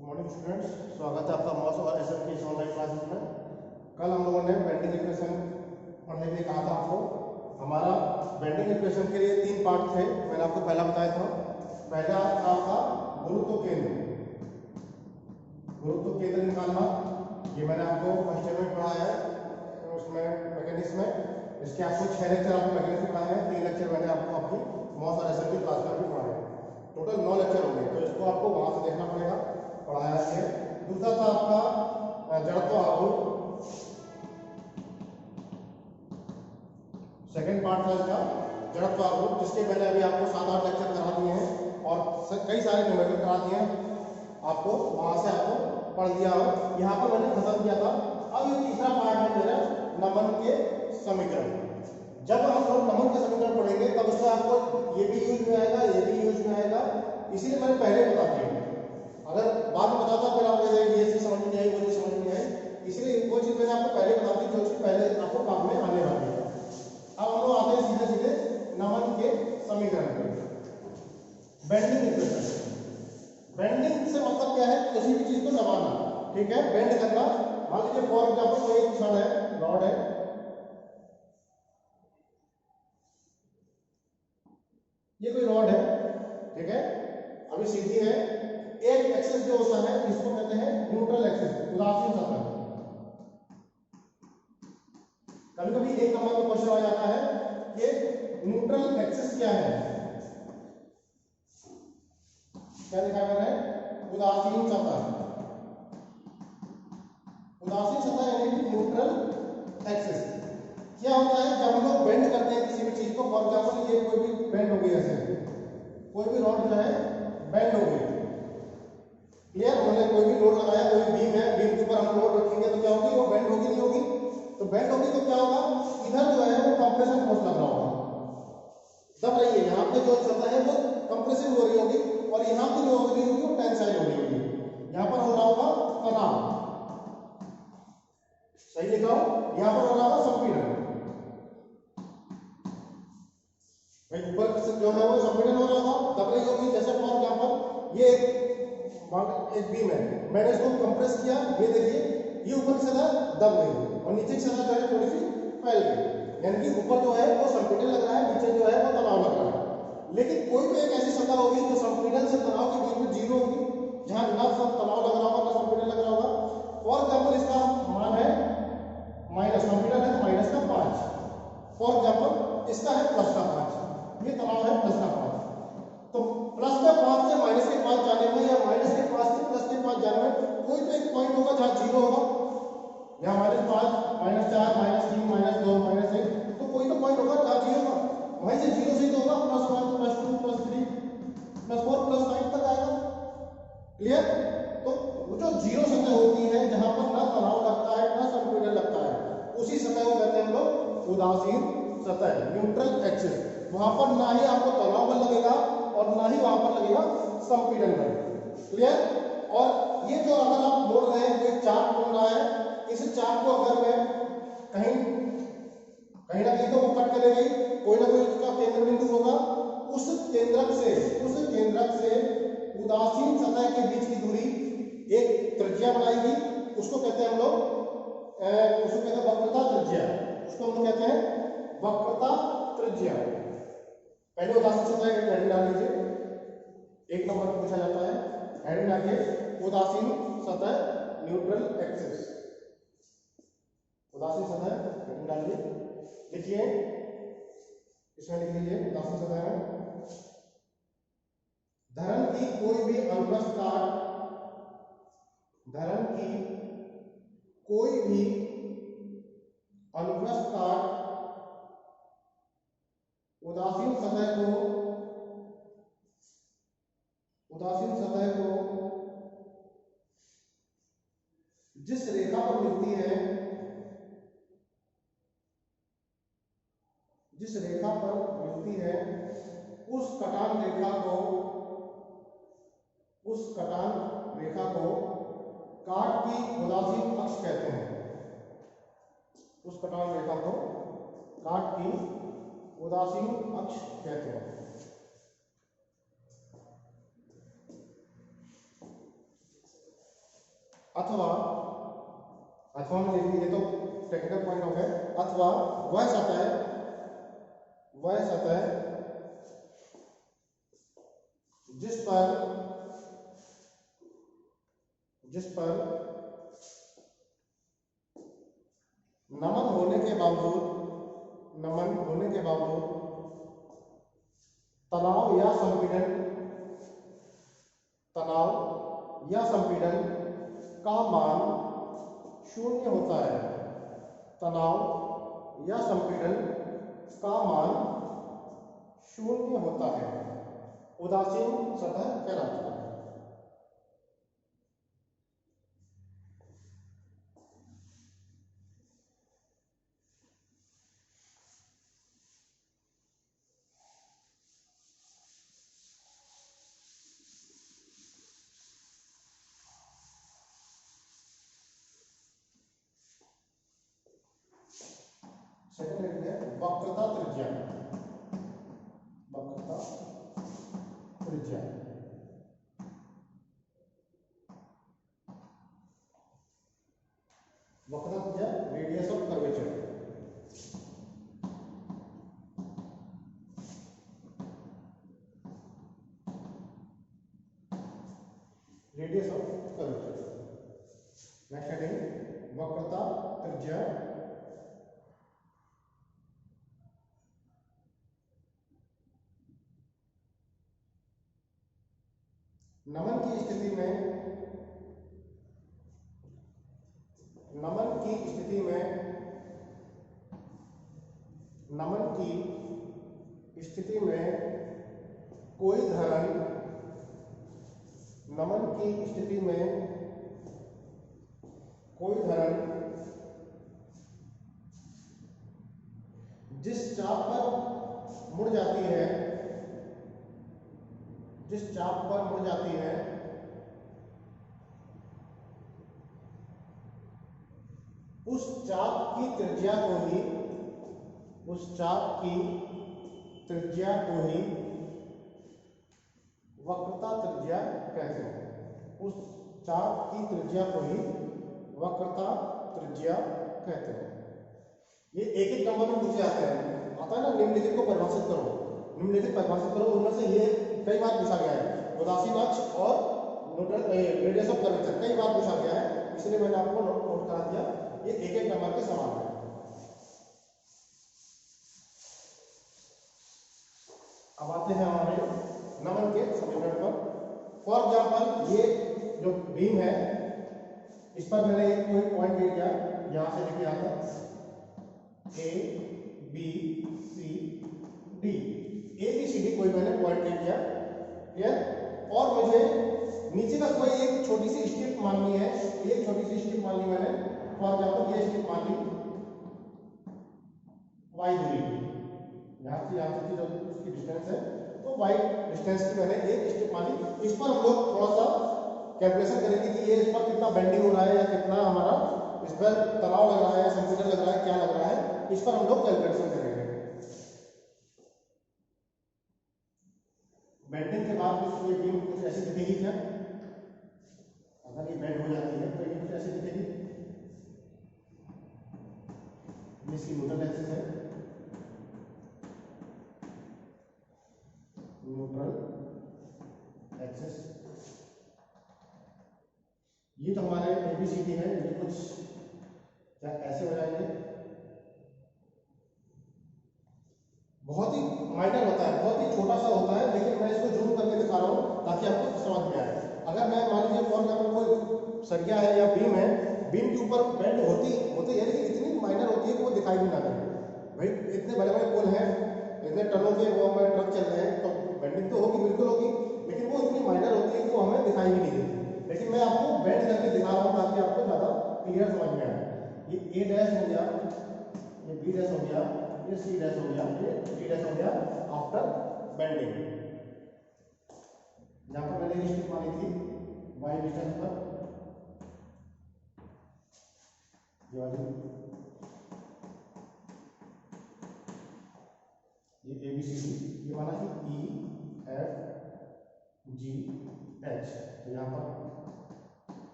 Morning students, स्वागत है आपका मॉस और एसएम की इस ऑनलाइन क्लासेस में। कल हम लोगों ने बेंडिंग इक्वेशन पढ़ने के लिए कहा था आपको। हमारा बेंडिंग इक्वेशन के लिए 3 पार्ट थे, मैंने आपको पहला बताया था। पहला था आपका गुरुत्व केंद्र निकालना। ये मैंने आपको फर्स्ट ईयर में पढ़ाया है, उसमें मैकेनिक्स में। इसके आपको 6 लेक्चर आपको मैकेनिक्स में पढ़ाए हैं, 3 लेक्चर मैंने आपको अपनी मॉस और एसएम की क्लास में भी पढ़ाए हैं। टोटल 9 लेक्चर होंगे, तो इसको आपको वहां से देखना पड़ेगा, पढ़ाया है। दूसरा था आपका जड़त्व आघूर्ण, सेकंड पार्ट था इसका जड़त्व आघूर्ण, जिसके मैंने अभी आपको 7-8 लेक्चर करा दिए हैं और कई सारे न्यूमेरिकल करा दिए हैं आपको, वहां से आपको पढ़ दिया है। यहाँ पर मैंने खत्म किया था। अब ये तीसरा पार्ट है मेरा नमन के समीकरण। जब हम लोग नमन के समीकरण पढ़ेंगे तब उसमें आपको ये भी यूज में आएगा, ये भी यूज में आएगा, इसीलिए मैंने पहले बता दिया। अगर बाद में बताता फिर आप ये चीज समझ में नहीं आई, वो चीज समझ में नहीं आई, इसलिए वो चीज मैंने आपको पहले बता दी जो चीज पहले आपको काम में आने वाली है। अब हम लोग आते हैं सीधे सीधे नमन के समीकरण पे। बेंडिंग इक्वेशन, बेंडिंग से मतलब क्या है? किसी भी चीज को दबाना, ठीक है, बेंड करना। मान लीजिए फॉर एग्जाम्पल कोई एक छड़ है, रॉड है, ये कोई रॉड है, ठीक है, अभी सीधी है। एक एक्सिस जो होता है इसको कहते हैं न्यूट्रल एक्सिस, उदासीन सतह। कभी कभी एक नंबर का क्वेश्चन आ जाता है कि न्यूट्रल एक्सिस क्या है? क्या लिखा है मैंने? उदासीन सतह। उदासीन सतह यानी कि न्यूट्रल एक्सिस। क्या होता है जब हम लोग बेंड करते हैं किसी भी चीज को, फॉर एग्जाम्पल ये कोई भी बेंड हो गई, ऐसे कोई भी रॉड जो है बेंड हो गई, क्लियर? हमने कोई भी लोड लगाया, कोई बीम है, बीम के ऊपर हम लोड रखेंगे तो क्या होगी? वो बेंड होगी, नहीं होगी? तो बेंड होगी तो क्या होगा? इधर जो है वो कंप्रेशन फोर्स लग रहा होगा, दब रही है। यहाँ पे जो सतह है वो कंप्रेसिव हो रही होगी और यहाँ पे जो हो रही होगी वो टेंसाइल हो रही होगी। यहाँ पर हो रहा होगा तनाव, सही लिखा हूं, यहाँ पर हो रहा होगा संपीड़न। ऊपर जो है वो संपीड़न हो रहा होगा, दब रही होगी। जैसे फॉर एग्जाम्पल ये एक बीम है, मैंने इसको कंप्रेस किया, ये देखिए ये ऊपर की सतह दब गई और नीचे की सतह जो है थोड़ी सी फैल गई, यानी कि ऊपर जो है वो संपीड़न लग रहा है, नीचे जो है वो तनाव लग रहा है। लेकिन कोई भी एक ऐसी सतह होगी जो संपीड़न से तनाव के बीच में जीरो होगी, जहां ना तनाव लग रहा होगा ना संपीड़न लग रहा होगा। फॉर एग्जाम्पल इसका मान है माइनस, संपीड़न है माइनस का 5, फॉर एग्जाम्पल इसका है प्लस का 5, ये तनाव है प्लस का 5। तो प्लस के 5 से माइनस के 5 जाने में या माइनस के 5 से प्लस के 5 जाने में कोई तो एक पॉइंट होगा जहां जीरो होगा, या -5, -4, -3, -2, -1, तो कोई तो पॉइंट होगा जहां जीरो होगा। वहीं से जीरो से तो होगा +1, +2, +3, +4, +5 तक आएगा, क्लियर? तो वो जो जीरो सतह होती है जहां पर ना तनाव लगता है ना संपीड़न लगता है, उसी सतह को कहते हैं हम लोग उदासीन सतह, न्यूट्रल एक्सिस। वहां पर ना ही आपको तनाव बल लगेगा और ना ही वहां पर लगेगा संपीड़न बल, क्लियर? और ये जो अगर आप मोड़ रहे हैं, कोई चार्ट बन रहा है, इस चार्ट को अगर मैं कहीं ना कहीं तो वो कट करेगी, कोई ना कोई उसका केंद्र बिंदु होगा, उस केंद्रक से उदासीन सतह के बीच की दूरी एक त्रिज्या बनाएगी, उसको कहते हैं हम लोग वक्रता त्रिज्या। उसको हम लोग कहते हैं वक्रता त्रिज्या। पहले उदासीन सतह की हेडिंग डाल लीजिए, 1 नंबर पूछा जाता है, हेडिंग डालिए उदासीन सतह न्यूट्रल एक्सिस। उदासीन सतह हेडिंग डालिए, लिखिए, इसमें लिख लीजिए उदासीन सतह में धरन की कोई भी अनुप्रस्थ काट, धरन की कोई भी अनुप्रस्थ काट उदासीन सतह को जिस रेखा पर मिलती है, उस कटान रेखा को काट की उदासीन अक्ष कहते हैं। उस कटान रेखा को काट की उदासीन अक्ष कहते हैं। अथवा अथवा में लिख ये तो टेक्निकल पॉइंट हो गया, अथवा वह सतह जिस पर नमन होने के बावजूद तनाव या संपीड़न का मान शून्य होता है। तनाव या संपीड़न का मान शून्य होता है, उदासीन सतह कहलाती है। सेकंड है वक्रता त्रिज्या। वक्रता त्रिज्या radius of curvature. Radius of curvature. Next heading वक्रता त्रिज्या। नमन की स्थिति में कोई धरण जिस चाप पर मुड़ जाती है उस चाप की त्रिज्या को ही वक्रता त्रिज्या कहते हैं। उस चाप की त्रिज्या को ही वक्रता त्रिज्या कहते हैं। ये एक एक नंबर में पूछे आता है ना, निम्नलिखित को परिभाषित करो। उनमें से ये कई बार पूछा गया है। उदासीन अक्ष और न्यूट्रल रेडियस ऑफ कर्वेचर कई बार पूछा गया है, इसलिए मैंने आपको नोट करा दिया। ये एक एक नंबर के सवाल है। अब आते हैं हमारे नमन के समीकरण पर। फॉर एग्जाम्पल ये जो बीम है, इस पर मैंने एक कोई पॉइंट ले लिया, यहां से लेके आता A B C D, ABCD कोई मैंने पॉइंट ले लिया, क्लियर। और मुझे नीचे का कोई एक छोटी सी स्ट्रिप माननी है। मैंने फॉर एग्जाम्पल ये स्ट्रिप मान ली y दूरी, यहाँ से की जो उसकी डिस्टेंस है, तो y डिस्टेंस की मैंने एक स्ट्रिप मान ली। इस पर हम लोग थोड़ा सा कैलकुलेशन करेंगे कि ये इस पर कितना बेंडिंग हो रहा है, या कितना हमारा इस पर तनाव लग रहा है, या संपीड़न लग रहा है, क्या लग रहा है, इस पर हम लोग कैलकुलेशन करेंगे। बेंडिंग के बाद ये बीम कुछ ऐसी दिखेगी क्या? अगर ये बेंड हो जाती है तो ये कुछ ऐसी दिखेगी। इसकी न्यूट्रल एक्सिस है, न्यूट्रल एक्सिस। ये तो हमारे ABCD है, ये कुछ क्या ऐसे हो जाएंगे। बहुत ही माइनर होता है, बहुत ही छोटा सा होता है, लेकिन मैं इसको जूम करके दिखा रहा हूँ ताकि आपको समझ में आए। अगर मैं मान लीजिए फॉर एग्जाम्पल कोई सरिया है या बीम है, बीम के ऊपर बेंड होती है, लेकिन इतनी माइनर होती है कि वो दिखाई भी ना दे। भाई इतने बड़े बड़े पोल हैं, इतने टनों के वो हमारे ट्रक चल रहे हैं, तो बेंडिंग तो होगी, बिल्कुल होगी, लेकिन वो इतनी माइनर होती है कि वो हमें दिखाई भी नहीं देती। लेकिन मैं आपको बेंड करके दिखा रहा हूँ ताकि आपको ज़्यादा क्लियर समझ में आए। ये A डैश हो गया, ये B डैश हो गया, ये C डैश हो गया, ये D डैश हो गया आफ्टर बेंडिंग। यहाँ पर मैंने स्ट्रिप मानी थी y डिस्टेंस पर, ये ABCD, ये माना कि E F G H, तो यहाँ पर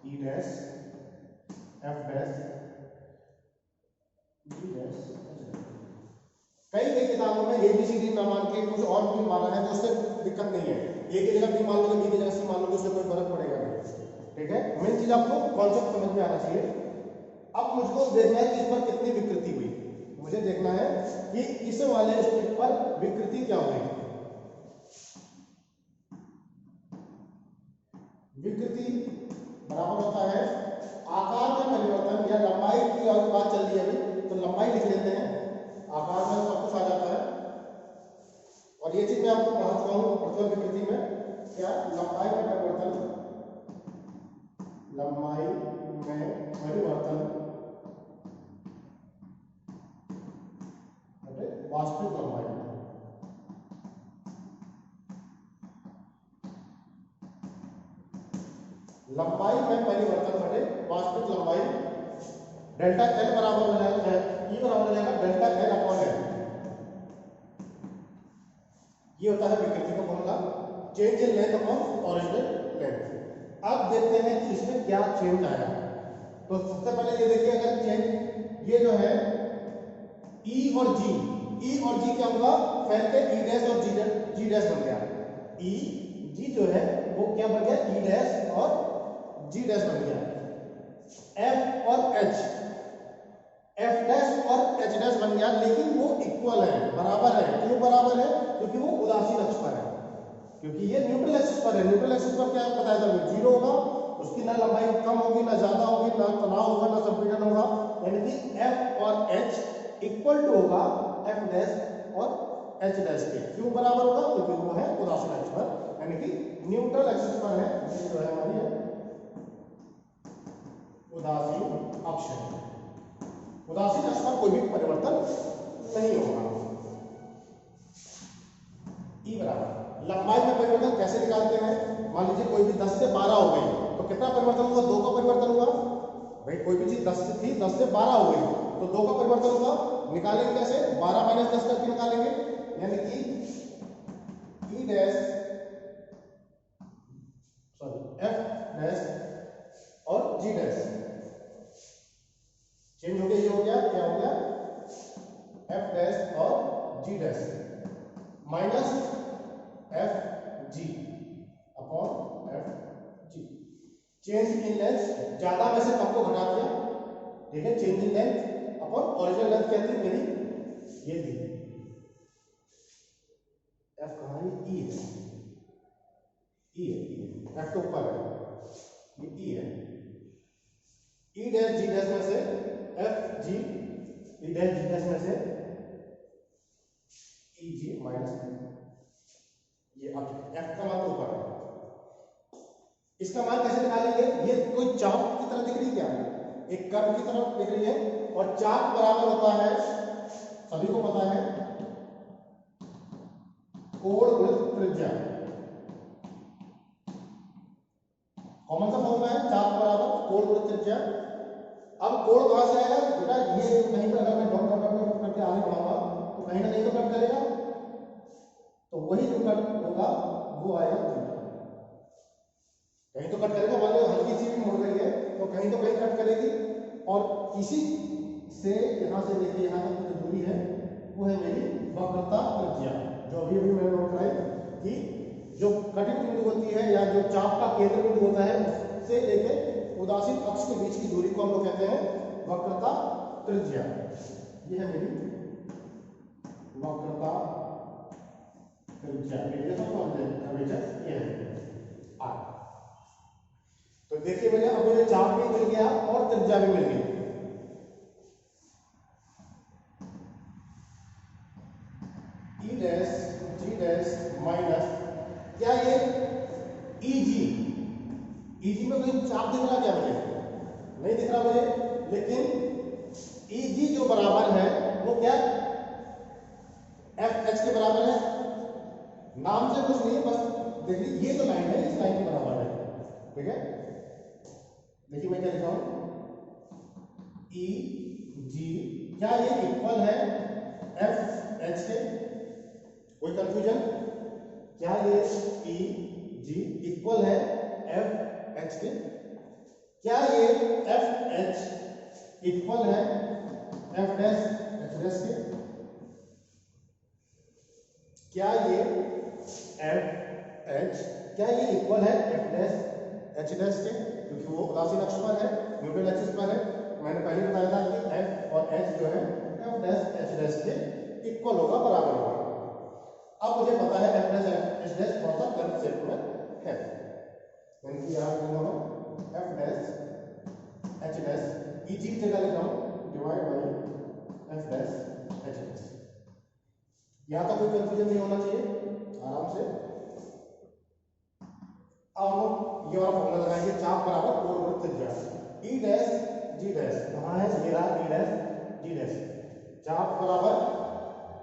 E डैश एफ डैश जी डैश। कई कई किताबों में ABCD ना मान के कुछ और भी माना है, तो उससे दिक्कत नहीं है। ए की जगह बी मान लोगे, बी की जगह सी मान लोगे, उससे कोई फर्क पड़ेगा नहीं। ठीक है, मेन चीज आपको कॉन्सेप्ट समझ में आना चाहिए। अब मुझको देखना है कि इस पर कितनी विकृति हुई। मुझे देखना है कि इस वाले स्ट्रिप पर विकृति क्या हुई। विकृति बराबर होता है आकार में परिवर्तन, या लंबाई की और बात चल रही है अभी, तो लंबाई लिख लेते हैं। आकार में सब कुछ आ जाता है, और ये चीज मैं आपको पढ़ा चुका हूं प्रतिबल विकृति में। क्या लंबाई में परिवर्तन, लंबाई में परिवर्तन वास्तविक लंबाई, लंबाई में परिवर्तन बटे वास्तविक लंबाई। डेल्टा एल बराबर हो जाएगा, ई बराबर हो जाएगा डेल्टा एल अपॉन एल। ये होता है विकृति का formula, change in length upon original length. अब देखते हैं कि इसमें क्या चेंज आया। तो सबसे पहले ये देखिए, अगर चेंज ये जो है ई और जी, ई और जी क्या होगा, फैल के ई डैश और जी डैश बन गया। ई जी जो है वो क्या बन गया, ई डैश और जी डैश बन गया। एफ और एच, एफ डैश और एच डैश बन गया, लेकिन वो इक्वल है, बराबर है। क्यों बराबर है, क्योंकि वो उदासीन अक्ष पर है, क्योंकि ये न्यूट्रल एक्सिस पर है। न्यूट्रल एक्सिस पर क्या बताया था, जीरो होगा, उसकी ना लंबाई कम होगी ना ज्यादा होगी, ना तनाव होगा ना संपीड़न होगा, यानी कि एफ और एच इक्वल टू होगा एफ डैश और एच डैश के। क्यों बराबर होगा, क्योंकि वो है उदासीन अक्ष पर, यानी कि न्यूट्रल एक्सिस पर है। ये जो है हमारी उदासीन अक्ष है। उदासीन अक्ष पर कोई भी परिवर्तन नहीं होगा। ई बराबर लंबाई में परिवर्तन कैसे निकालते हैं। मान लीजिए कोई भी 10 से 12 हो गई, तो कितना परिवर्तन हुआ, 2 का परिवर्तन हुआ। भाई कोई भी चीज 10 से थी, 10 से 12 हो गई, तो 2 का परिवर्तन हुआ। निकालेंगे कैसे, 12 माइनस 10 करके निकालेंगे, यानी कि ई डैश सॉरी एफ डैश और जी डैश चेंज हो गया। ये हो गया, क्या हो गया, एफ डैश और G dash minus F G upon F G. Change in length, ज्यादा में से कम को घटा दिया। ठीक है, change in length upon original length क्या थी मेरी, ये थी एफ कहाँ है, ई है, ई है, एफ तो ऊपर है, ये ई है। ई डैश जी डैश में से एफ जी, ई डैश जी डैश में से ई जी माइनस ये अब एफ का मान तो ऊपर है। इसका मान कैसे निकालेंगे, ये कोई चाप की तरह दिख रही है क्या, एक कर्व की तरह दिख रही है, और चाप बराबर होता है, सभी को पता है, कोण गुणित त्रिज्या। कॉमन सा फॉर्मूला है, चाप बराबर कोण गुणित त्रिज्या। अब कोण कहां से आएगा बेटा, ये कहीं पर अगर मैं डॉट डॉट डॉट करके आगे बढ़ाऊंगा तो कहीं ना कहीं तो कट करेगा, तो वही जो कट होगा वो आएगा कहीं तो कट करेगा। मान लो हल्की सी भी मुड़ रही है तो कहीं कट करेगी, और इसी से यहां से लेके यहां तक जो दूरी है वो है मेरी वक्रता त्रिज्या। जो अभी अभी मैंने नोट कराई कि जो कटिंग बिंदु होती है या जो चाप का केंद्र बिंदु होता है उससे लेके उदासीन अक्ष के बीच की दूरी को हम लोग कहते हैं वक्रता त्रिज्या। ये है मेरी वक्रता त्रिज्या, ये है आर। तो देखिए भैया, अब मुझे चाप भी मिल गया और त्रिज्या भी मिल गई। ई डैश जी डैश माइनस, क्या ये ई जी में कोई चाप दिख रहा क्या मुझे, नहीं दिख रहा मुझे, लेकिन ई जी जो बराबर है वो क्या एफ एच के बराबर है। नाम से कुछ नहीं, बस देखिए ये तो लाइन है, इस लाइन के बराबर है। ठीक है, देखिए मैं क्या लिख रहा हूं, ई जी, क्या ये इक्वल है एफ एच के, कोई कंफ्यूजन, क्या ये ई जी इक्वल है एफ एच के, क्या ये एफ एच इक्वल है एफ डैश एच डैश के? क्या ये एफ एच क्या ये इक्वल है एफ डैश एच डैश के? क्योंकि वो उदासीन अक्ष पर है, न्यूट्रल एक्सिस पर है। मैंने पहले बताया था कि एफ और एच जो है एफ डैश एच डैश के इक्वल होगा, बराबर होगा। अब मुझे पता है एफ डैश एच डैश कौन सा कर्व शेप में है, यानी कि यहां लिखूंगा मैं एफ डैश एच डैश, ई जी की जगह लिख रहा हूं divide by F dash H dash. यहां तक कोई कंफ्यूजन नहीं होना चाहिए, आराम से। अब हम ये वाला फॉर्मूला लगाएंगे, चाप बराबर कोण वृत्त त्रिज्या, ई डैश जी डैश। कहां है ये रहा, ई डैश जी डैश। चाप बराबर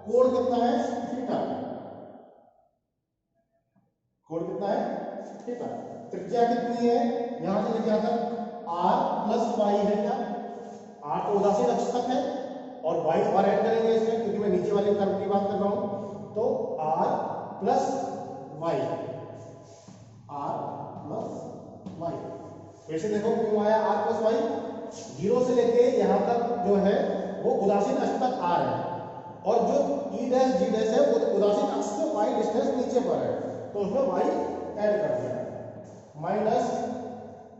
कोण कितना है, थीटा। कोण कितना है, थीटा। त्रिज्या कितनी है, यहां से लेके यहां तक r प्लस वाई है। क्या r तो उदासीन अक्ष तक है और y और ऐड करेंगे इसमें, क्योंकि मैं नीचे वाले कर्व की बात कर रहा हूं। तो r plus Y, r plus Y. फिर से देखो क्यों आया r प्लस वाई, जीरो से लेके यहां तक जो है वो उदासीन अक्ष तक r है, और जो ई डैश जी डैश है वो उदासीन अक्ष से y डिस्टेंस नीचे पर है, तो उसमें y ऐड कर दिया, minus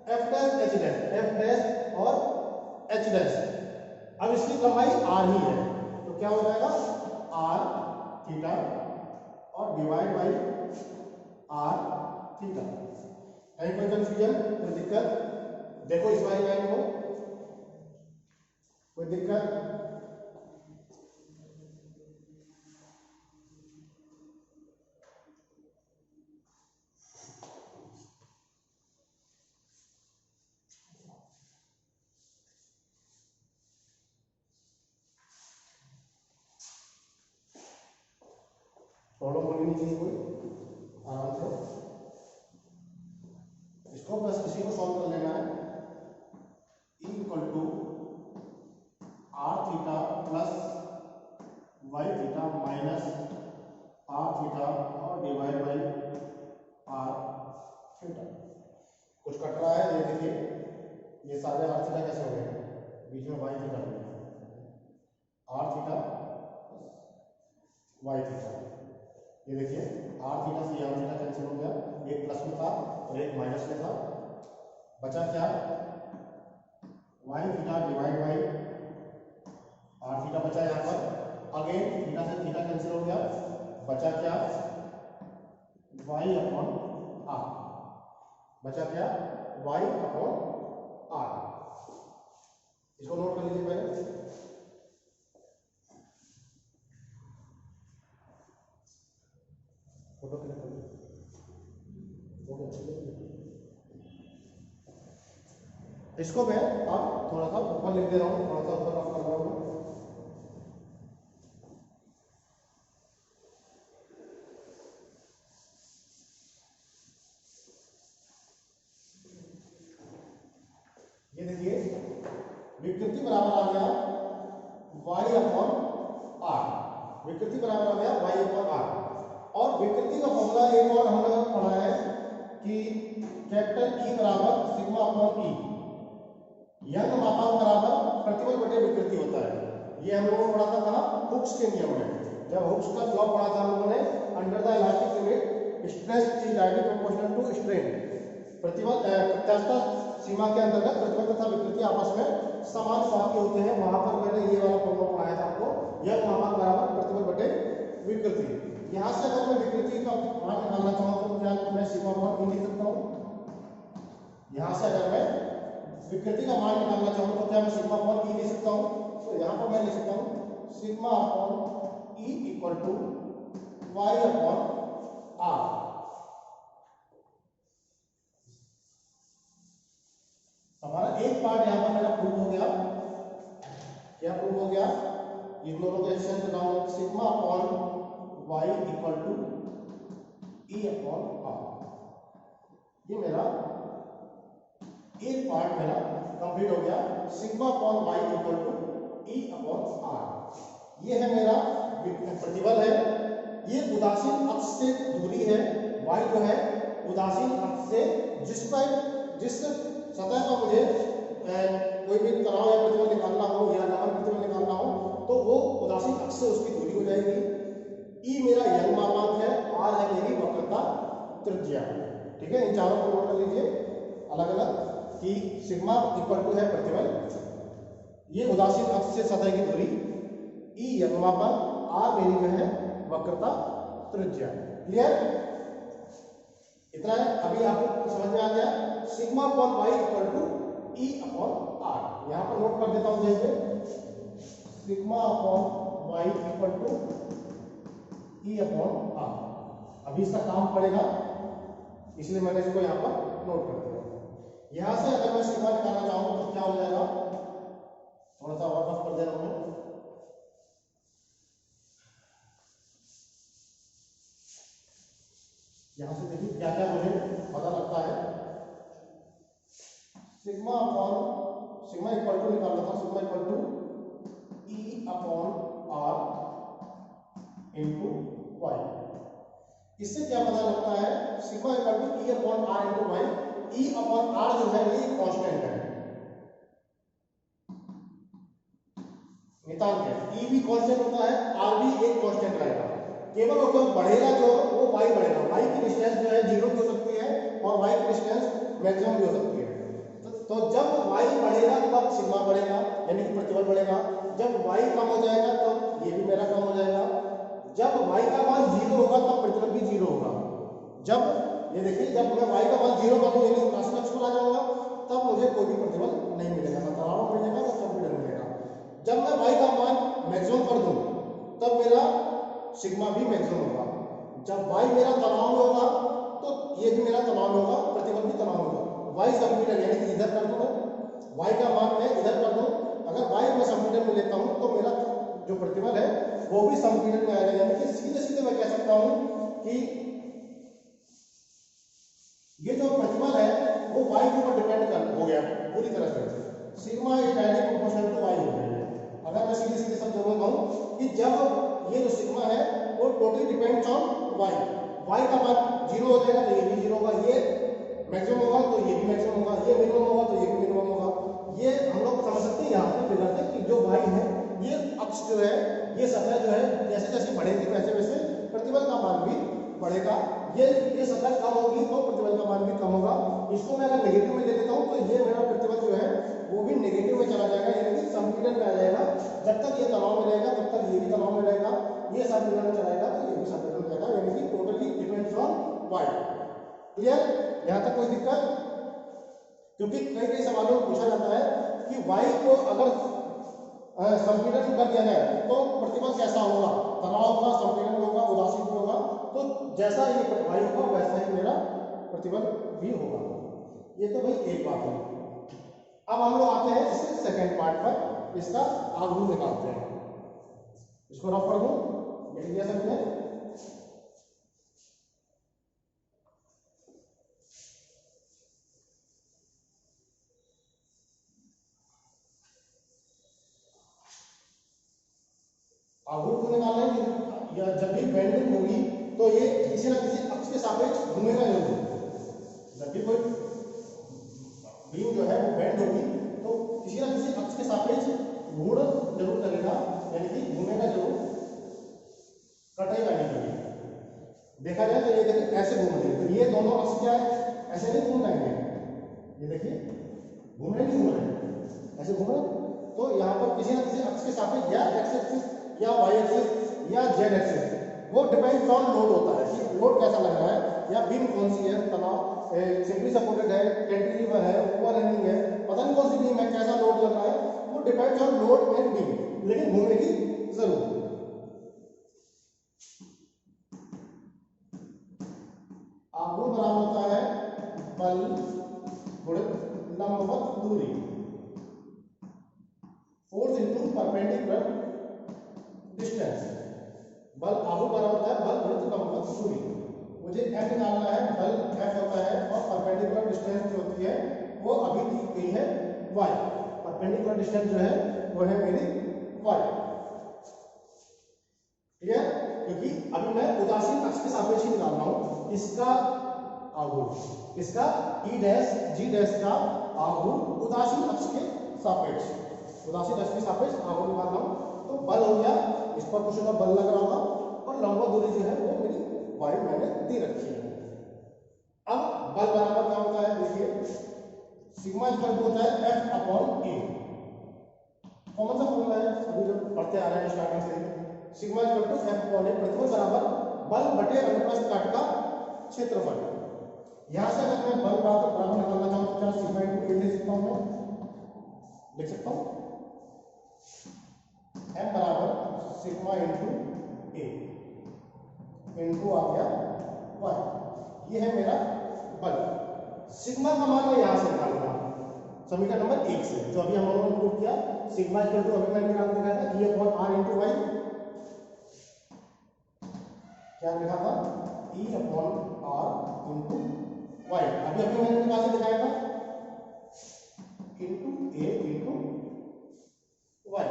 F dash H dash, F dash और एच डैश। अब इसकी लंबाई r ही है, तो क्या हो जाएगा r थीटा और डिवाइड बाई r थीटा। कहीं कोई कंफ्यूजन, कोई दिक्कत? देखो इस वाली लाइन को, कोई दिक्कत? प्रॉब्लम होनी नहीं चाहिए कोई, आराम से इसको बस इसी को सॉल्व कर लेना है। E equal to R theta plus Y theta minus R theta और डिवाइड बाई आर थीटा। कुछ कट रहा है, ये देखिए, ये सारे आर थीटा कैसे हो गए, बीच में वाई थीटा हो गया, आर थीटा वाई थीटा। ये देखिए आर थीटा से आर थीटा कैंसिल हो गया, एक प्लस में था और एक माइनस में था, बचा क्या Y theta divide by R theta बचा यहाँ पर। अगेन थीटा से थीटा कैंसिल हो गया, बचा क्या वाई अपॉन आर, बचा क्या वाई अपॉन आर। इसको नोट कर लीजिए पहले। फोटो क्लिक कर लीजिए, इसको मैं अब थोड़ा सा ऊपर लिख दे रहा हूँ, थोड़ा सा ऊपर रफ कर रहा हूँ। ये देखिए विकृति बराबर आ गया y अपॉन r, विकृति बराबर आ गया y अपॉन r। और विकृति का फॉर्मूला एक और हम लोगों ने पढ़ा है कि कैपिटल E बराबर सिग्मा अपॉन ई, यंग मापांक बराबर प्रतिबल बटे विकृति होता है। ये हम लोगों ने पढ़ा था कहाँ, हुक्स के नियम में, जब हुक्स का लॉ पढ़ा था हम लोगों ने, under the elastic limit stress is directly proportional to strain. प्रतिबल प्रत्यास्थ सीमा के अंतर्गत प्रतिबल तथा विकृति आपस में समान स्वाद के होते हैं। वहां पर मैंने ये वाला फॉर्मूला पढ़ाया था आपको, यंग मापांक बराबर प्रतिबल बटे विकृति। यहां से अगर मैं विकृति का मान निकालना चाहूँ तो क्या मैं सिग्मा अपॉन ई लिख सकता हूँ। यहां से अगर मैं विकृति का मान निकालना चाहूँ तो क्या मैं सिग्मा अपॉन ई लिख सकता हूँ। तो यहाँ पर मैं लिख सकता हूँ sigma upon E equal to Y upon R. हमारा एक पार्ट यहाँ पर मेरा प्रूव हो गया। क्या प्रूव हो गया, इन दोनों को एक्सचेंज कर रहा हूँ, sigma upon Y equal to E upon R. ये मेरा एक पार्ट मेरा कंप्लीट हो गया, sigma upon Y equal to E upon R. ये है मेरा प्रतिबल है, ये उदासीन अक्ष से दूरी है, y जो है उदासीन अक्ष से जिस पर जिस सतह पर मुझे कोई भी तनाव या प्रतिबल निकालना हो या नमन प्रतिबल निकालना हो तो वो उदासीन अक्ष से उसकी दूरी हो जाएगी। ई मेरा यंग मापांक है, आर है मेरी वक्रता त्रिज्या। ठीक है, इन चारों को नोट कर लीजिए अलग अलग कि सिग्मा इक्वल टू है प्रतिबल, ये उदासीन अक्ष से सतह की दूरी, ई यंग मापांक, आर मेरी जो है वक्रता त्रिज्या। क्लियर? इतना है। अभी आपको समझ में आ गया sigma upon Y equal to E upon R. यहां पर नोट कर देता हूं देखिए, sigma upon Y equal to E upon R. अभी इसका काम पड़ेगा इसलिए मैंने इसको यहां पर नोट कर दिया। यहां से अगर मैं सिग्मा निकालना चाहूं तो क्या हो जाएगा, थोड़ा सा और रफ कर दे रहा हूं। यहां से देखिए क्या क्या मुझे पता लगता है। Sigma upon sigma equal to निकालना था, sigma equal to E upon R into Y. इससे क्या पता लगता है, sigma equal to E upon R into Y. E upon R जो है ये कांस्टेंट है, नितांत है। ई भी कांस्टेंट होता है, आर भी एक कांस्टेंट रहेगा। केवल और केवल बढ़ेगा जो वो वाई बढ़ेगा। वाई की डिस्टेंस जो है जीरो भी हो सकती है और वाई की डिस्टेंस मैक्सिमम भी हो सकती है। तो जब वाई बढ़ेगा तब सिग्मा बढ़ेगा यानी कि प्रतिबल बढ़ेगा। जब वाई कम हो जाएगा तब ये भी मेरा कम हो जाएगा। जब वाई का मान जीरो होगा तब प्रतिबल भी जीरो होगा। जब ये देखिए, जब मैं वाई का मान जीरो कर दूं यानी उदासीन अक्ष पर आ जाऊंगा तब मुझे कोई भी प्रतिबल नहीं मिलेगा, ना तनाव मिलेगा ना संपीड़न मिलेगा। जब मैं वाई का मान मैक्सिमम कर दूं तब मेरा सिग्मा भी मैक्सिमम होगा। जब वाई मेरा तनाव में होगा तो ये भी मेरा तनाव में होगा, प्रतिबल भी तनाव में होगा। वाई संपीड़न यानी कि इधर कर दूं, वाई का मान मैं इधर कर दूं, अगर वाई मैं संपीड़न में लेता हूं तो मेरा जो प्रतिबल है वो भी संपीड़न में आएगा। यानी कि सीधे सीधे मैं कह सकता हूं कि ये जो प्रतिबल है वो वाई के ऊपर डिपेंड हो गया पूरी तरह से। Sigma is directly proportional to Y हो गया। अगर मैं सीधे सीधे शब्दों में कहूं कि जब ये जो सिग्मा है वो totally depends on Y. Y का मान जीरो हो जाएगा तो ये भी जीरो होगा, ये मैक्सिमम होगा तो ये भी मैक्सिमम होगा, ये मिनिमम होगा तो ये भी मिनिमम होगा। ये हम लोग समझ सकते हैं यहाँ पे फिगर से कि जो वाई है ये अक्ष जो है, ये सतह जो है जैसे जैसे बढ़ेगी वैसे वैसे प्रतिबल का मान भी बढ़ेगा। ये सतह कम होगी तो प्रतिबल का मान भी कम होगा। इसको मैं अगर नेगेटिव में ले लेता हूँ तो ये मेरा प्रतिबल जो है वो भी नेगेटिव में चला जाएगा यानी कि संपीड़न में आ जाएगा। जब तक ये तनाव में रहेगा तब तक ये भी तनाव में रहेगा, ये संपीड़न में चलाएगा तो ये भी संपीड़न में रहेगा, यानी कि totally depends on Y. Clear? यहां तक कोई दिक्कत? क्योंकि कई कई सवालों में पूछा जाता है कि वाई को अगर संपीड़न कर दिया जाए तो प्रतिबल कैसा होगा, तनाव होगा, संपीड़न होगा, उदासीन भी होगा। तो जैसा ये वाई होगा वैसा ही मेरा प्रतिबल भी होगा। ये तो भाई एक बात है। अब हम लोग आते हैं इसके सेकंड पार्ट पर, इसका आघूर्ण निकालते हैं। इसको रफ कर दूं, लिख लिया सबने? आघूर्ण को निकालना है या जब भी बेंडिंग होगी तो ये किसी ना किसी अक्ष के सापेक्ष घूमेगा जरूर। जब भी कोई बीम जो है वो बेंड होगी तो किसी ना किसी अक्ष के सापेक्ष घूर्ण जरूर करेगा, यानी कि घूमेगा जरूर, कटेगा नहीं कभी। देखा जाए तो ये देखिए ऐसे घूम रहे हैं तो ये दोनों अक्ष क्या है, ऐसे नहीं घूम रहे हैं। ये देखिए घूम रहे नहीं घूम रहे, ऐसे घूम रहे। तो यहाँ पर किसी ना किसी अक्ष के सापेक्ष या एक्स एक्सिस या वाई एक्सिस या जेड एक्सिस, वो डिपेंड्स ऑन लोड होता है कि लोड कैसा लग रहा है या बीम कौन सी है, तनाव सिंपली सपोर्टेड है, कैंटिलीवर है, ओवरहैंगिंग है, पता नहीं कौन सी बीम है, कैसा लोड लग रहा है, वो depends on load and beam, लेकिन घूमेगी जरूर। आघूर्ण बराबर होता है बल गुणित लंबवत दूरी, फोर्स इनटू परपेंडिकुलर डिस्टेंस। बल आघूर्ण बराबर होता है बल गुणित लंबवत दूरी। मुझे f निकालना है, बल f होता है और परपेंडिकुलर डिस्टेंस जो होती है वो अभी दी गई है y। परपेंडिकुलर डिस्टेंस जो है वो है मेरी y। ठीक है? क्योंकि अभी मैं उदासीन अक्ष के सापेक्ष ही निकाल रहा हूं। इसका आघूर्ण। इसका ई डैश जी डैश का आघूर्ण उदासीन अक्ष के सापेक्ष, उदासीन अक्ष के सापेक्ष आघूर्ण निकालना हो तो बल हो गया, इस पर कुछ ना बल लग रहा होगा और लंबवत दूरी जो है वो मेरी वायु मैंने दे रखी है। अब बल बराबर क्या होता है, देखिए सिग्मा इक्वल टू होता है एफ अपॉन ए। कौन सा फॉर्मूला है, अभी जो पढ़ते आ रहे हैं स्टार्टिंग से, sigma equal to F upon A, प्रतिबल बराबर बल बटे अनुप्रस्थ काट का क्षेत्रफल। यहां से अगर मैं बल बराबर निकालना चाहूं तो क्या सिग्मा इनटू ए लिख सकता हूं, मैं लिख सकता हूं एम बराबर सिग्मा इनटू ए इनटू आ गया वाई, ये है मेरा बल। सिग्मा का मान मैं यहां से निकालूंगा समीकरण नंबर 1 से, जो अभी हम लोगों ने प्रूव किया। सिग्मा इक्वल टू अभी मैंने निकाल दिया था E upon R into Y, क्या लिखा था E upon R into Y, अभी अभी मैंने निकाल के दिखाया था into A into Y.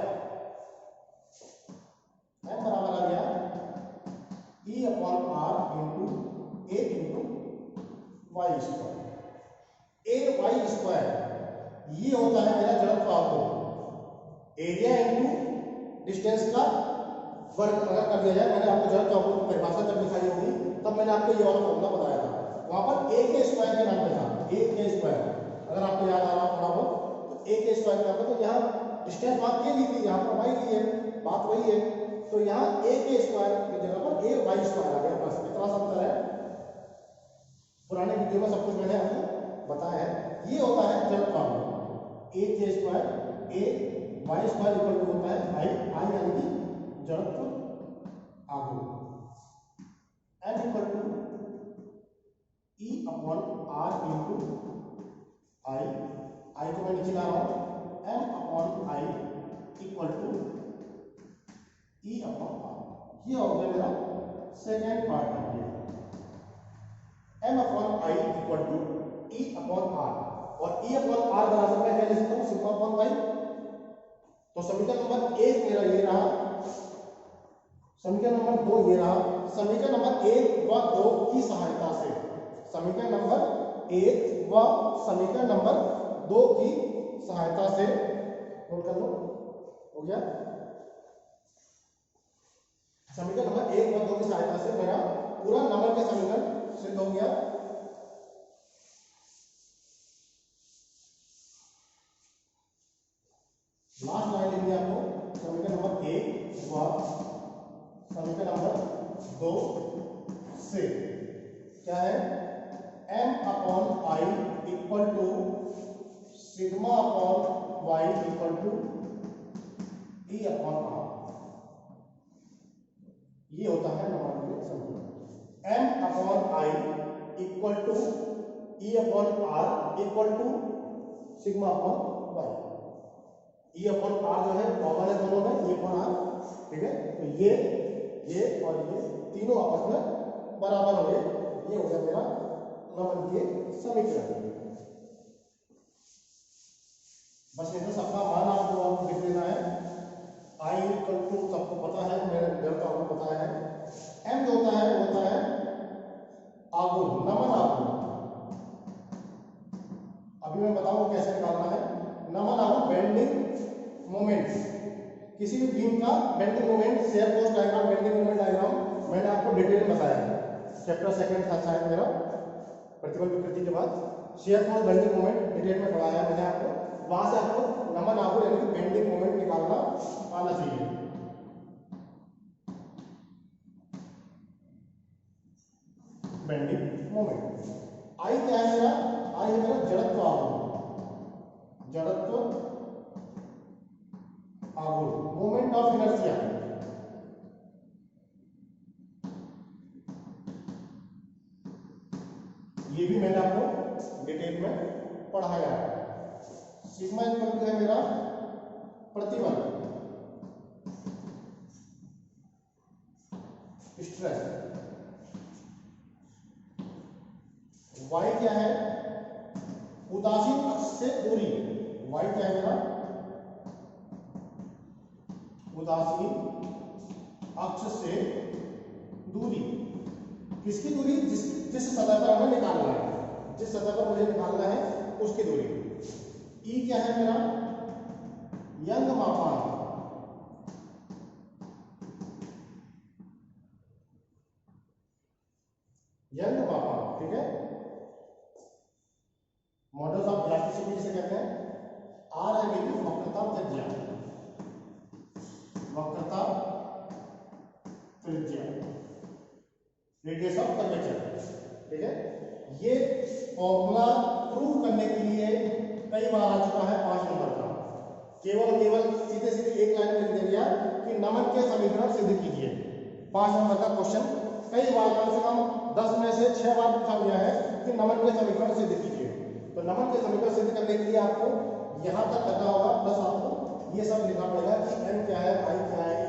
M बराबर आ गया E upon R into A into Y square. A Y square ये होता है मेरा जड़त्व आघूर्ण, एरिया इनटू डिस्टेंस का वर्ग अगर कर दिया जाए। मैंने आपको जड़त्व आघूर्ण की परिभाषा जब दिखाई होगी तब मैंने आपको ये वाला फॉर्मूला बताया था, वहां पर ए के स्क्वायर के नाम पे था, ए के स्क्वायर, अगर आपको याद आ रहा थोड़ा बहुत तो ए के स्क्वायर का तो यहाँ डिस्टेंस बात के ली थी, यहाँ पर वाई ली है, बात वही है, तो यहाँ ए के स्क्वायर की जगह पर ए वाई स्क्वायर आ गया, बस इतना सा अंतर है। पुराने वीडियो में सब कुछ मैंने आपको बताया है। ये होता है जड़त्व आघूर्ण, ए के square A Y square equal to होता है आई, आई यानी कि जड़त्व आघूर्ण। M equal to E upon R into I, I को मैं नीचे ला रहा हूं, M upon I equal to E upon R. ये हो गया मेरा सेकेंड पार्ट है ये, M upon I equal to E upon R, और ई अपॉन आर बराबर मैं क्या लिख सकता हूं सिग्मा अपॉन वाई। तो समीकरण नंबर 1 मेरा ये रहा, समीकरण नंबर 2 ये रहा। समीकरण नंबर 1 व 2 की सहायता से, समीकरण नंबर 1 व समीकरण नंबर 2 की सहायता से, नोट कर लो, हो गया। समीकरण नंबर 1 व 2 की सहायता से मेरा पूरा नंबर के समीकरण सिद्ध हो गया। लास्ट लाइन लिखनी है आपको, समीकरण नंबर 1 व समीकरण नंबर 2 से क्या है, m upon I equal to sigma upon Y equal to E upon R. ये होता है नंबर के समीकरण। m upon I equal to E upon R equal to sigma upon Y. E upon R जो है कॉमन है दोनों में, ई अपॉन आर, ठीक है। तो ये और ये तीनों आपस में बराबर हो गए, ये हो गया मेरा नमन के समीकरण। बस इधर सबका मान आपको लिख लेना है। आई इक्वल टू सबको पता है, मैंने जड़त्व आघूर्ण बताया है। एम जो होता है वो होता है आघूर्ण, नमन आघूर्ण। अभी मैं बताऊंगा कैसे निकालना है। नमन आघूर्ण बेंडिंग मोमेंट, किसी भी बीम का bending moment, shear force diagram, bending moment diagram मैंने आपको डिटेल में बताया है। चैप्टर सेकंड था शायद मेरा, प्रतिबल विकृति के बाद shear force bending moment detail में पढ़ाया है मैंने आपको। वहां से आपको नमन आघूर्ण यानी कि बेंडिंग मोमेंट निकालना आना चाहिए। बेंडिंग मोमेंट आई क्या है मेरा, आई है मेरा जड़त्व आघूर्ण, जड़त्व आघूर्ण, मोमेंट ऑफ इनर्शिया। ये भी मैंने आपको डिटेल में पढ़ाया है। सिग्मा इक्वल टू है मेरा प्रतिबल, स्ट्रेस। वाई क्या है, उदासीन अक्ष से दूरी, वाई क्या है मेरा उदासीन अक्ष से दूरी किसकी दूरी? जिस सतह पर हमें निकालना है, जिस सतह पर मुझे निकालना है उसकी दूरी। ई क्या है मेरा? यंग मापांक। यंग मापांक, ठीक है। मॉडल्स ऑफ इलास्टिसिटी जिसे कहते हैं। आर है मेरी वक्रता त्रिज्या, वक्रता त्रिज्या, रेडियस ऑफ कर्वेचर, ठीक है। ये फॉर्मूला प्रूव करने के लिए कई बार आ चुका है 5 नंबर का। केवल सीधे सीधे एक लाइन में लिख दे दिया कि नमन के समीकरण सिद्ध कीजिए। 5 नंबर का क्वेश्चन कई बार, कम से कम 10 में से 6 बार पूछा गया है कि नमन के समीकरण सिद्ध कीजिए। तो नमन के समीकरण सिद्ध करने के लिए आपको यहाँ तक करना होगा, प्लस आपको ये सब लिखना पड़ेगा कि एम क्या है, आई क्या है, ई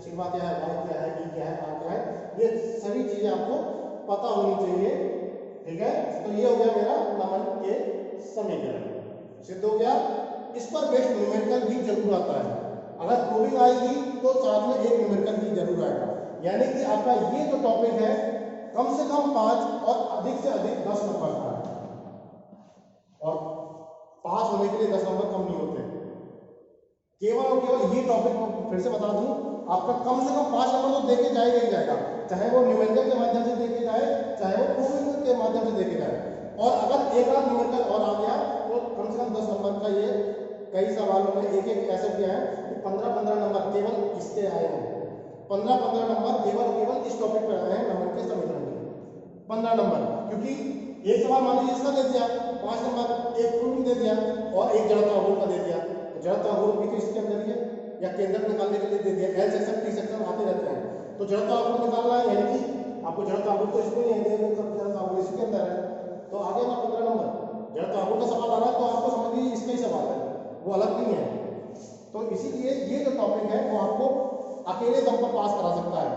सिग्मा क्या है, वाई क्या है, ई क्या है, आर क्या है। ये सभी चीजें आपको पता होनी चाहिए, ठीक है। तो ये हो गया मेरा नमन के समीकरण सिद्ध हो गया। इस पर बेस्ड न्यूमेरिकल भी जरूर आता है। अगर प्रूविंग आएगी तो साथ में एक न्यूमेरिकल भी जरूर आएगा। यानी कि आपका ये जो टॉपिक है कम से कम 5 और अधिक से अधिक 10 नंबर का है, और पास होने के लिए 10 नंबर कम नहीं होते। केवल और केवल ये टॉपिक को फिर से बता दूं, आपका कम से कम 5 नंबर तो देके जाएगा ही जाएगा, चाहे वो न्यूमेरिकल के माध्यम से देखे जाए, चाहे वो प्रूविंग के माध्यम से देखे जाए। और अगर एक आध न्यूमेरिकल और आ गया तो कम से कम 10 नंबर का ये कई सवालों में एक ऐसे किया है कि 15-15 नंबर केवल इसके आए हैं। 15-15 नंबर केवल इस टॉपिक पर आए हैं, नमन के समीकरण के 15 नंबर। क्योंकि एक सवाल मान लीजिए इसका दे दिया 5 नंबर, एक प्रूविंग दे दिया और एक जड़ता अवगुण का दे दिया। तो जड़ता अवगुण भी तो इसके अंदर ही है, या केंद्र निकालने के लिए दे दिया। एल सेक्शन टी सेक्शन आते रहते हैं, तो जड़ता अवगुण निकालना है, यानी कि आपको जड़ता अवगुण तो इसमें नहीं है, जड़ता अवगुण इसके अंदर है। तो आ गया ना 15 नंबर। जड़ता अवगुण का सवाल आ रहा है तो आपको समझ लीजिए इसका ही सवाल है, वो अलग नहीं है। तो इसीलिए ये जो टॉपिक है वो आपको अकेले दम पर पास करा सकता है।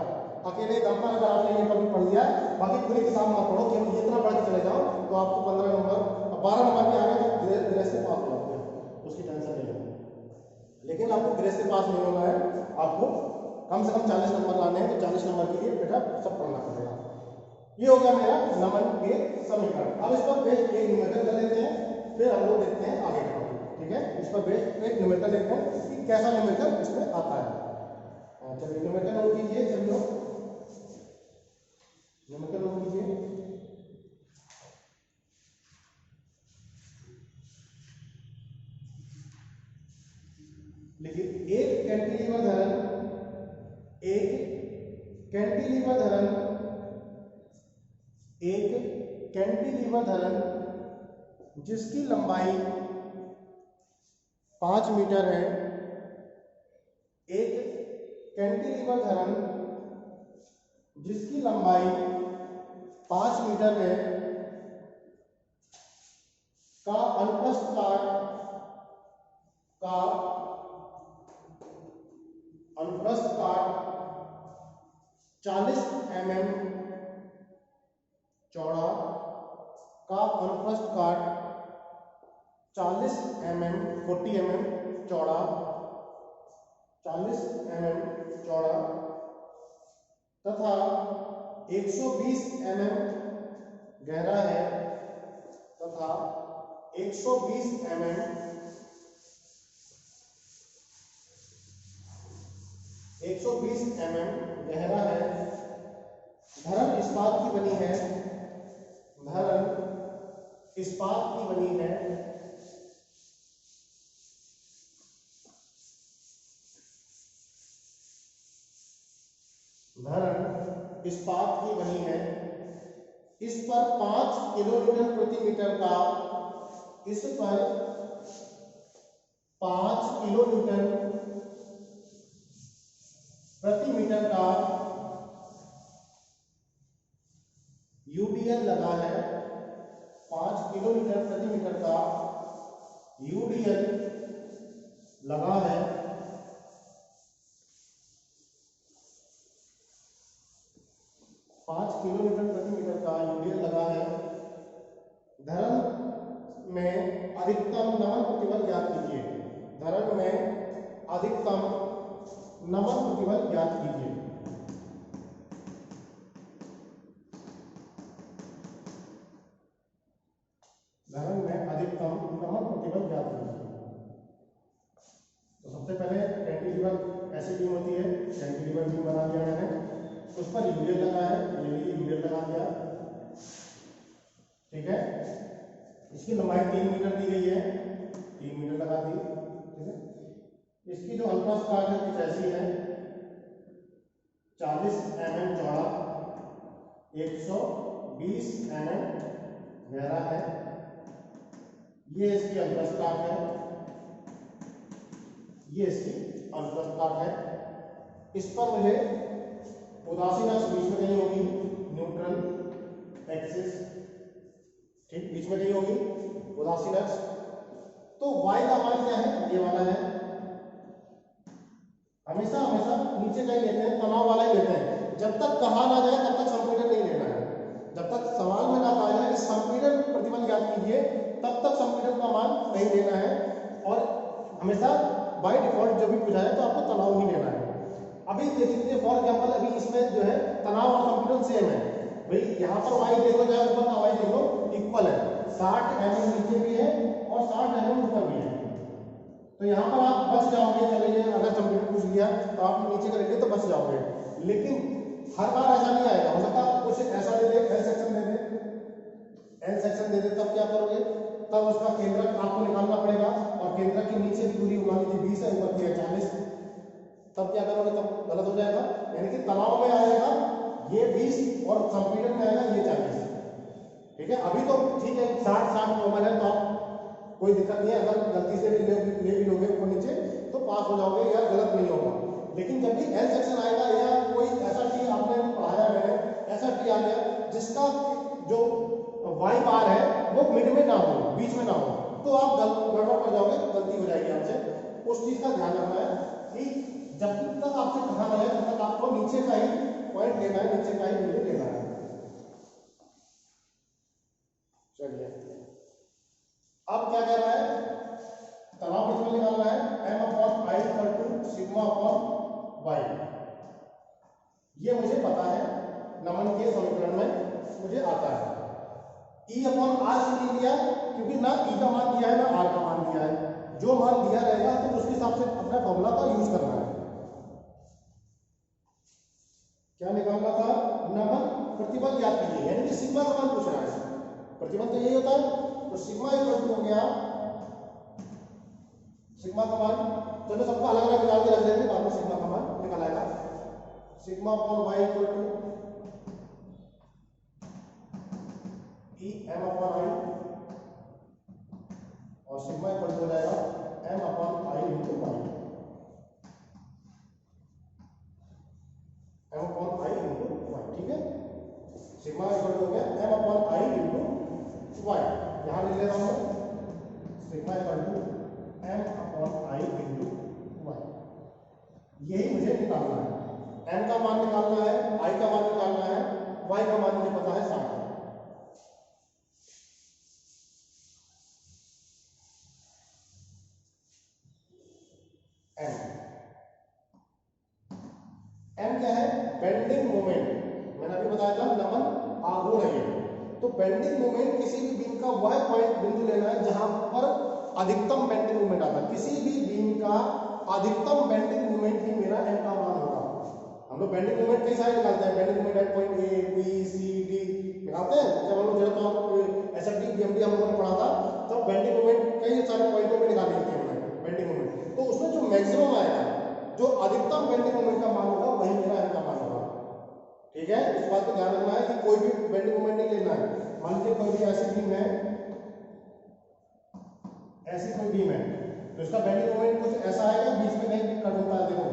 अकेले दम पर अगर आपने ये टॉपिक पढ़ लिया, बाकी पूरी किताब ना पढ़ो, केवल इतना पढ़ के चले जाओ, तो आपको 15 नंबर और 12 नंबर के आगे तो ग्रेस से पास हो जाते हैं, उसकी टेंशन नहीं है। लेकिन आपको ग्रेस से पास नहीं होना है, आपको कम से कम 40 नंबर लाने हैं। तो 40 नंबर के लिए बेटा सब पढ़ना पड़ेगा। ये हो गया मेरा नमन के समीकरण। अब इस पर बेस्ड एक न्यूमेरिकल कर लेते हैं, फिर हम लोग देखते हैं आगे का, ठीक है। इस पर बेस्ड एक न्यूमेरिकल देखते हैं कि कैसा न्यूमेरिकल इसमें आता है। चलिए न्यूमेरिकल नोट कीजिए, सभी लोग न्यूमेरिकल नोट कीजिए। देखिए, एक कैंटिलीवर धरन जिसकी लंबाई 5 मीटर है, एक कैंटिलीवर धरन जिसकी लंबाई 5 मीटर है का अनुप्रस्थ काट 40 mm चौड़ा, का अनुप्रस्थ काट 40 mm 40 mm चौड़ा, 40 mm चौड़ा तथा 120 mm गहरा है, तथा 120 mm गहरा है। धरन इस्पात की बनी है, धरन इस्पात की बनी है, धरन इस्पात की बनी है। इस पर 5 किलोन्यूटन प्रति मीटर का, इस पर 5 किलोन्यूटन प्रति मीटर का यूडीएल लगा है। 5 किलोमीटर प्रति मीटर का यूडीएल लगा है। 5 किलोमीटर प्रति मीटर का यूडीएल लगा है। धरन में अधिकतम नमन प्रतिबल ज्ञात कीजिए। धरन में अधिकतम नमन प्रतिबल ज्ञात कीजिए। प्रतिबल ज्ञात कीजिए। तो सबसे पहले कैंटिलीवर ऐसी बीम होती है, कैंटिलीवर बीम बना दिया मैंने, उस पर यूरियल लगा है, ये भी यूरियल लगा दिया, ठीक है। इसकी लंबाई 3 मीटर दी गई है, 3 मीटर लगा दी, ठीक है। इसकी जो अल्पस्पार्क है कुछ ऐसी है, 40 mm चौड़ा, 120 mm गहरा है, ये इसकी अल्पस्पार्क है, ये इसकी अल्पस्पार्क है। इस पर मुझे उदासीन अक्ष बीच में कहीं होगी, न्यूट्रल एक्सिस, ठीक, बीच में कहीं होगी उदासीन अक्ष। तो y का मान क्या है, ये वाला है। हमेशा हमेशा नीचे का ही लेते हैं, तनाव वाला ही लेते हैं। जब तक कहा ना जाए तब तक संपीड़न नहीं लेना है। जब तक सवाल में ना कहा जाए कि संपीड़न प्रतिबल ज्ञात कीजिए, तब तक संपीड़न का मान नहीं लेना है। और हमेशा बाय डिफॉल्ट जो भी पूछा है तो आपको तनाव ही लेना है। अभी देखिए फॉर एग्जांपल, अभी इसमें जो है तनाव और संपीड़न सेम है भाई। यहाँ पर y देखो, चाहे ऊपर का y देखो, इक्वल है, 60 mm नीचे भी है और 60 mm ऊपर भी है। तो यहाँ पर आप बच जाओगे, चलिए अगर संपीड़न पूछ लिया तो आप नीचे करेंगे तो बच जाओगे। लेकिन हर बार ऐसा नहीं आएगा, हो सकता है कुछ ऐसा दे दे, एल सेक्शन दे दे, एल सेक्शन दे दे, तब क्या करोगे, तब उसका केंद्रक आपको निकालना पड़ेगा। और केंद्रक के नीचे की दूरी मान लीजिए 20 है, ऊपर की है 40, तब क्या करोगे, तब गलत हो जाएगा। यानी कि तनाव में आएगा ये 20 और संपीड़न में आएगा ये 40, ठीक है। अभी तो ठीक है, 60 कॉमन है तो आप कोई दिक्कत नहीं है, अगर गलती से भी ले भी लोगे ऊपर नीचे तो पास हो जाओगे या गलत नहीं होगा। लेकिन जब भी एल सेक्शन आएगा या कोई ऐसा टी आपने पढ़ाया मैंने, ऐसा टी आ गया जिसका जो वाई बार है वो मिड में ना हो, बीच में ना हो, तो आप गड़बड़ कर जाओगे, गलती हो जाएगी आपसे। उस चीज का ध्यान रखना है कि जब तक आपसे कहा ना है तब तक आपको नीचे का ही पॉइंट लेना है, नीचे का ही बिंदु लेना है। चलिए अब क्या कह रहा है, तनाव प्रतिबल निकालना है, m/i = सिग्मा/y। ये मुझे पता है, नमन के समीकरण में मुझे आता है। E/r से लिया क्योंकि ना E का मान दिया है ना R का मान दिया है। जो मान दिया रहेगा तो उसके हिसाब से अपना फॉर्मूला का यूज करना है। क्या निकालना था, नमन प्रतिबल ज्ञात कीजिए, यानी कि सिग्मा का मान पूछ रहा है। प्रतिबल तो यही होता है, तो सिग्मा इक्वल हो गया, सिग्मा का मान चलो सबको अलग अलग निकाल के रख देंगे, बाद में सिग्मा का मान निकल आएगा। सिग्मा/y = E/m/i और सिग्मा इक्वल हो जाएगा m/i × y, m/i × y, ठीक है। सिग्मा इक्वल हो गया m/i × y, यहां लिख ले रहा हूं, sigma equal to m/i × y। यही मुझे निकालना है, m का मान निकालना है, i का मान निकालना है, y का मान मुझे पता है 60। m क्या है, बेंडिंग मोमेंट। मैंने अभी बताया था नमन आघूर्ण है, तो बेंडिंग मोमेंट किसी भी बीम का वह पॉइंट बिंदु लेना है जहां पर अधिकतम बेंडिंग मोमेंट आता है। किसी भी बीम का अधिकतम बेंडिंग मोमेंट ही मेरा m का मान होगा। हम लोग बेंडिंग मोमेंट कई सारे निकालते हैं, bending moment at point A B C D निकालते हैं। जब हम लोग जब एसएफडी बीएमडी हम लोगों ने पढ़ा था तब बेंडिंग मोमेंट कई सारे पॉइंटों पे निकाली थी हमने बेंडिंग मोमेंट। तो उसमें जो मैक्सिमम आएगा, जो अधिकतम बेंडिंग मोमेंट का मान होगा वही मेरा m का मान होगा, ठीक है। इस बात को ध्यान रखना है कि कोई भी बेंडिंग मोमेंट नहीं लेना है। मान लीजिए कोई भी ऐसी बीम है, ऐसी कोई बीम है तो इसका बेंडिंग मोमेंट कुछ ऐसा है या बीच में कहीं कट होता है। देखो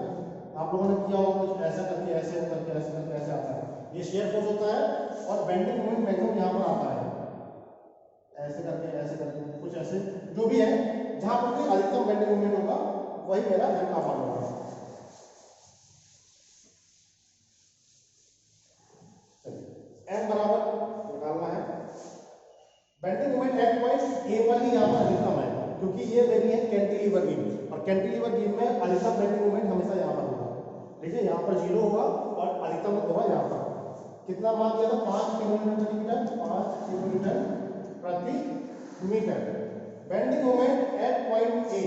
आप लोगों ने किया होगा, कुछ ऐसा करके ऐसे करके ऐसे करके ऐसे आता है, ये शेयर फोर्स होता है। और बेंडिंग मोमेंट मैक्सिमम यहाँ पर आता है, ऐसे करके कुछ ऐसे जो भी है, जहां पर कोई अधिकतम बेंडिंग मोमेंट होगा वही मेरा m का मान होगा। m बराबर निकालना है, बेंडिंग मोमेंट एट पॉइंट ए पर ही यहाँ पर अधिकतम है क्योंकि ये मेरी है कैंटिलीवर बीम, और कैंटिलीवर बीम में अधिकतम बेंडिंग मोमेंट हमेशा यहाँ पर होगा। देखिए यहाँ पर 0 होगा और अधिकतम होगा यहाँ पर। कितना मान दिया था, 5 किलोमीटर प्रति मीटर, 5 किलोमीटर प्रति metre. Bending moment at point A,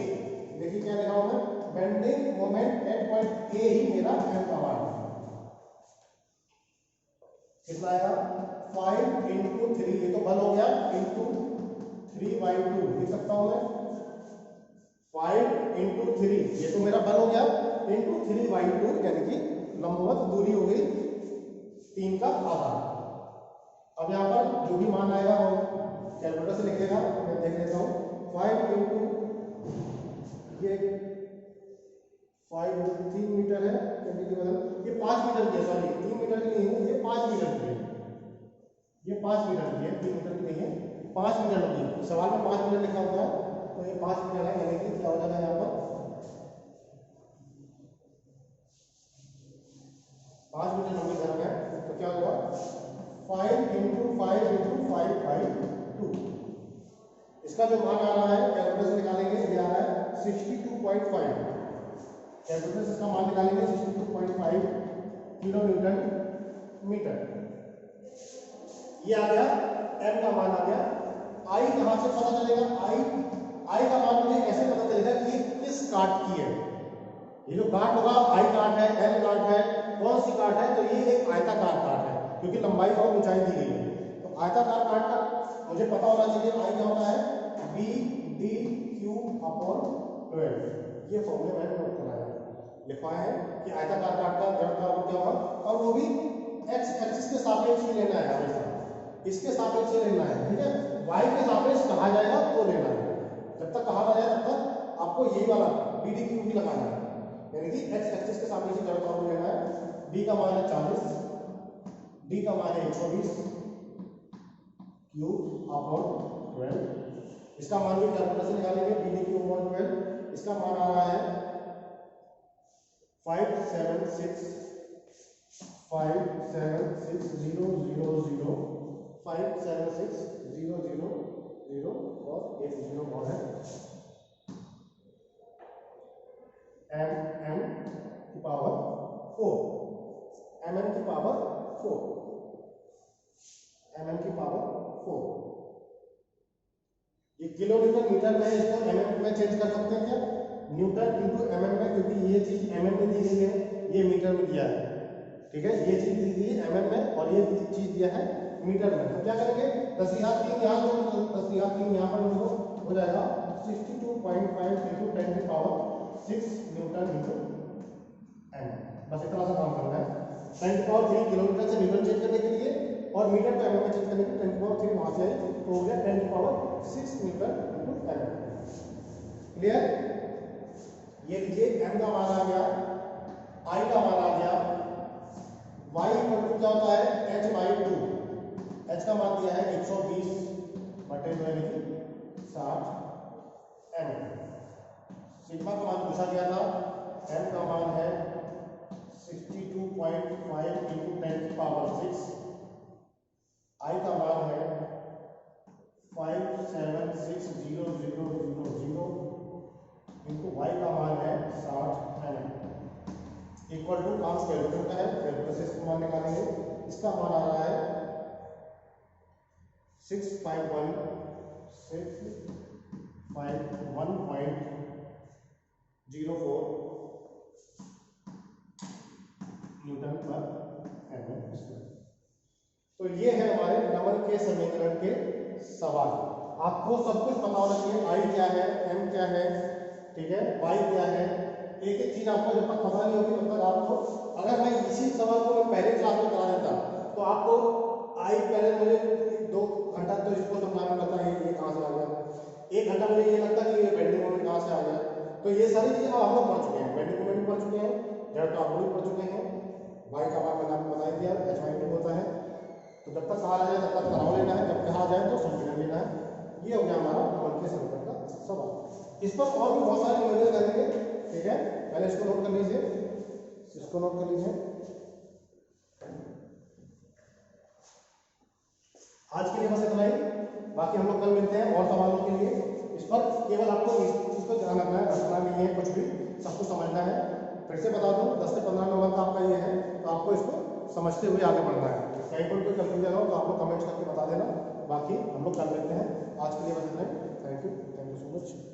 देखिए क्या लिखा हूं मैं, bending moment at point A ही मेरा एम का मान है। कितना आएगा 5 इंटू 3, ये तो बल हो गया, इंटू 3/2 लिख सकता हूं मैं, 5 इंटू 3 ये तो मेरा बल हो गया, इंटू 3/2 यानी कि लंबवत दूरी हो गई 3 का आधा। अब यहाँ पर जो भी मान आएगा वो कैलकुलेटर से लिखेगा, मैं देख लेता हूँ। 5 इंटू ये 5 3 मीटर है, ये 5 मीटर की है, सॉरी 3 मीटर की नहीं है, ये 5 मीटर की है, ये 5 मीटर की है, 3 मीटर की नहीं है, 5 मीटर की। सवाल में 5 मीटर लिखा हुआ है तो ये 5 मीटर है, यानी कि क्या हो जाएगा यहाँ पर 5 मीटर लंबी तरफ है, तो क्या होगा 5 इंटू 5 इंटू 5/2। इसका जो मान आ रहा है कैलकुलेटर से निकालेंगे, ये आ रहा है 62.5, कैलकुलेटर से इसका मान निकालेंगे 62.5 किलो न्यूटन मीटर। ये आ गया m का मान आ गया। i कहां से पता चलेगा, i का मान मुझे कैसे पता चलेगा कि किस काट की है। ये जो काट होगा i काट है, l काट है, कौन सी काट है, तो ये एक आयताकार काट है, क्योंकि लंबाई और ऊंचाई दी गई है। तो आयताकार काट का मुझे पता होना चाहिए i क्या होता है, b d q अपॉन 12। ये फॉर्मूले मैंने नोट कराया है, लिखवाया है कि आयताकार काट का जड़ता वो क्या होगा, और वो भी x एक्सिस के सापेक्ष ही लेना है हमेशा, इसके सापेक्ष ही लेना है, ठीक है। y के सापेक्ष कहा जाएगा तो लेना है, जब तक कहा ना जाए तब तक आपको यही वाला b d q भी लगाना है, यानी कि x एक्सिस के सापेक्ष ही जड़ता को लेना है। b का मान है 40, d का मान है 120 क्यूब अपॉन 12। इसका मान भी कैलकुलेटर से निकालेंगे, b d q अपॉन 12, इसका मान आ रहा है 576 576,000 और एक 0 और है, mm की पावर 4, mm की पावर 4, mm की पावर 4। ये किलो न्यूटन मीटर में, इसको mm में चेंज कर सकते हैं क्या, न्यूटन इंटू mm में, क्योंकि ये चीज mm में दी गई है, ये मीटर में दिया है, ठीक है। ये चीज दी गई है mm में और ये चीज दिया है मीटर में। तो क्या करेंगे, 10 घात 3 यहाँ जोड़ दो, 10 घात 3 यहाँ पर जोड़ दो, हो जाएगा 62.5 इंटू 10 की पावर 6 न्यूटन इंटू m। बस इतना सा काम करना है, 10 की पावर 3 किलोमीटर से न्यूटन चेंज करने के लिए, और मीटर को mm में चेंज करने के लिए 10 की पावर 3 वहां से आई, तो हो गया 10 की power 6 Newton into m। Clear. ये लीजिए m का मान आ गया, i का मान आ गया, y इक्वल टू क्या होता है h/2, h का मान दिया है 120 बटे 2 यानी कि 60 mm। सिग्मा का मान पूछा गया था, m का मान है 62.5 इंटू 10 की पावर 6, i का मान है 576,000 इंटू y का मान है 60 mm। इक्वल टू काम कैलकुलेटर का है, कैलकुलेटर से इसका मान निकालेंगे। इसका मान आ रहा है 651.04 न्यूटन पर mm²। तो ये है हमारे नमन के समीकरण के सवाल। आपको सब कुछ पता होना चाहिए, i क्या है, m क्या है, ठीक है, y क्या है, एक एक चीज आपको जब तक पता नहीं होगी तब तक आपको, अगर मैं इसी सवाल को मैं पहले क्लास में करा देता तो आपको पहले मुझे 2 घंटा तो इसको समझाना पड़ता है, ये कहाँ से आ गया, 1 घंटा मुझे ये लगता कि ये बेंडिंग मोमेंट कहाँ से आ गया। तो ये सारी चीजें हम लोग पढ़ चुके हैं, बेंडिंग मोमेंट भी पढ़ चुके हैं, जड़ता आप लोग पढ़ चुके हैं, y का मान मैंने आपको बता ही दिया h/2 होता है। तो जब तक कहा जाए तब तक तनाव लेना है, जब कहा जाए तो संपीड़न लेना है। ये हो गया हमारा नमन के समीकरण का सवाल। इस पर और भी बहुत सारे नियोजन करेंगे, ठीक है। पहले इसको नोट कर लीजिए, इसको नोट कर लीजिए। आज के लिए बस इतना ही, बाकी हम लोग कल मिलते हैं और सवालों के लिए। इस पर केवल आपको इस चीज को ध्यान रखना है, रखना नहीं है कुछ भी, सब कुछ समझना है। फिर से बता दूं 10 से 15 नंबर का आपका ये है, तो आपको इसको समझते हुए आगे बढ़ना है। कहीं पर कोई कंफ्यूजन हो तो आप लोग कमेंट्स करके बता देना, बाकी हम लोग कर लेते हैं। आज के लिए बस इतना ही। Thank you. You so much.